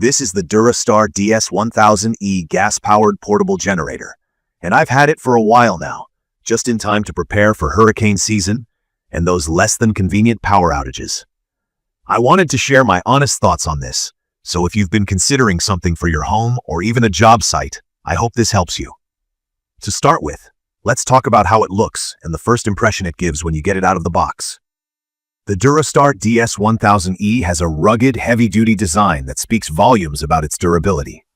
This is the DuroStar DS10000E gas-powered portable generator, and I've had it for a while now, just in time to prepare for hurricane season and those less-than-convenient power outages. I wanted to share my honest thoughts on this, so if you've been considering something for your home or even a job site, I hope this helps you. To start with, let's talk about how it looks and the first impression it gives when you get it out of the box. The DuroStar DS10000E has a rugged, heavy-duty design that speaks volumes about its durability.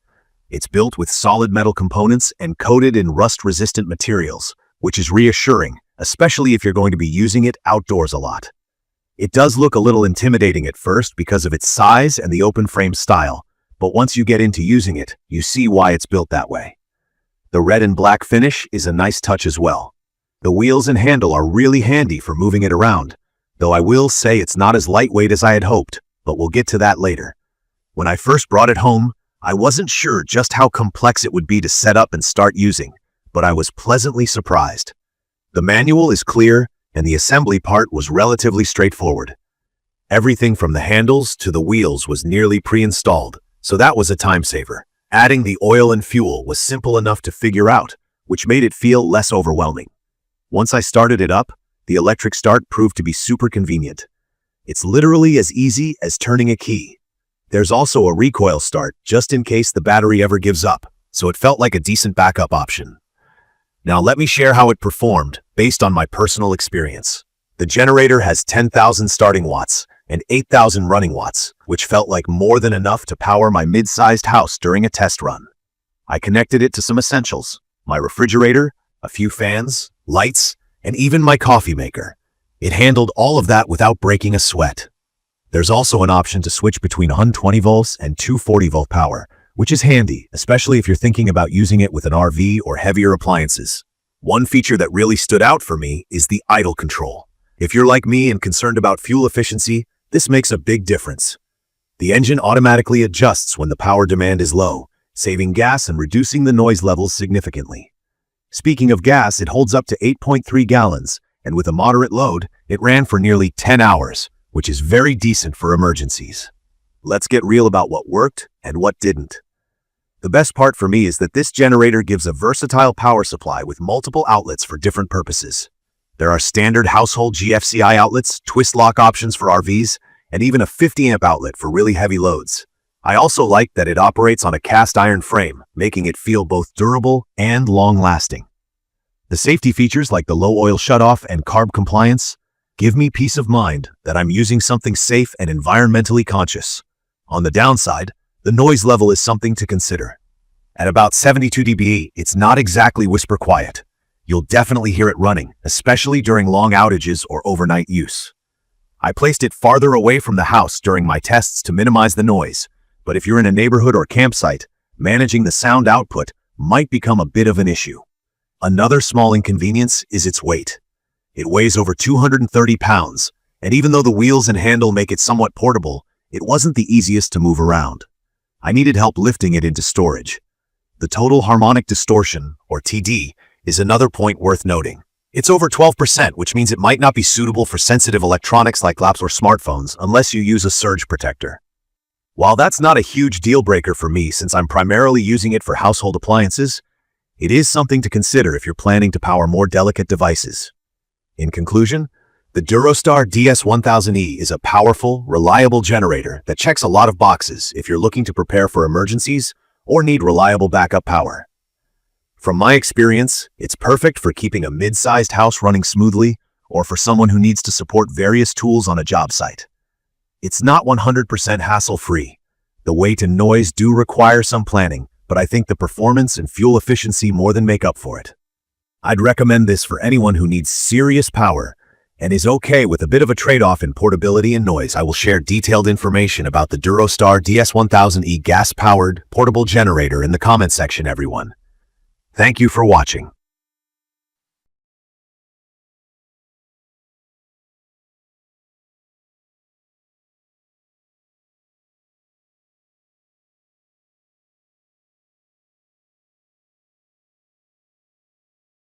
It's built with solid metal components and coated in rust-resistant materials, which is reassuring, especially if you're going to be using it outdoors a lot. It does look a little intimidating at first because of its size and the open-frame style, but once you get into using it, you see why it's built that way. The red and black finish is a nice touch as well. The wheels and handle are really handy for moving it around, though I will say it's not as lightweight as I had hoped, but we'll get to that later. When I first brought it home, I wasn't sure just how complex it would be to set up and start using, but I was pleasantly surprised. The manual is clear, and the assembly part was relatively straightforward. Everything from the handles to the wheels was nearly pre-installed, so that was a time saver. Adding the oil and fuel was simple enough to figure out, which made it feel less overwhelming. Once I started it up, the electric start proved to be super convenient. It's literally as easy as turning a key. There's also a recoil start just in case the battery ever gives up, so it felt like a decent backup option. Now let me share how it performed based on my personal experience. The generator has 10,000 starting watts and 8,000 running watts, which felt like more than enough to power my mid-sized house during a test run. I connected it to some essentials: my refrigerator, a few fans, lights, and even my coffee maker. It handled all of that without breaking a sweat. There's also an option to switch between 120 volts and 240 volt power, which is handy, especially if you're thinking about using it with an RV or heavier appliances. One feature that really stood out for me is the idle control. If you're like me and concerned about fuel efficiency, this makes a big difference. The engine automatically adjusts when the power demand is low, saving gas and reducing the noise levels significantly. Speaking of gas, it holds up to 8.3 gallons, and with a moderate load, it ran for nearly 10 hours, which is very decent for emergencies. Let's get real about what worked and what didn't. The best part for me is that this generator gives a versatile power supply with multiple outlets for different purposes. There are standard household GFCI outlets, twist lock options for RVs, and even a 50-amp outlet for really heavy loads. I also like that it operates on a cast iron frame, making it feel both durable and long-lasting. The safety features like the low oil shutoff and carb compliance give me peace of mind that I'm using something safe and environmentally conscious. On the downside, the noise level is something to consider. At about 72 dB, it's not exactly whisper quiet. You'll definitely hear it running, especially during long outages or overnight use. I placed it farther away from the house during my tests to minimize the noise, but if you're in a neighborhood or campsite, managing the sound output might become a bit of an issue. Another small inconvenience is its weight. It weighs over 230 pounds, and even though the wheels and handle make it somewhat portable, it wasn't the easiest to move around. I needed help lifting it into storage. The total harmonic distortion, or TD, is another point worth noting. It's over 12%, which means it might not be suitable for sensitive electronics like laptops or smartphones unless you use a surge protector. While that's not a huge deal breaker for me since I'm primarily using it for household appliances, it is something to consider if you're planning to power more delicate devices. In conclusion, the DuroStar DS10000E is a powerful, reliable generator that checks a lot of boxes if you're looking to prepare for emergencies or need reliable backup power. From my experience, it's perfect for keeping a mid-sized house running smoothly or for someone who needs to support various tools on a job site. It's not 100% hassle-free. The weight and noise do require some planning, but I think the performance and fuel efficiency more than make up for it. I'd recommend this for anyone who needs serious power and is okay with a bit of a trade-off in portability and noise. I will share detailed information about the DuroStar DS10000E gas-powered portable generator in the comment section, everyone. Thank you for watching.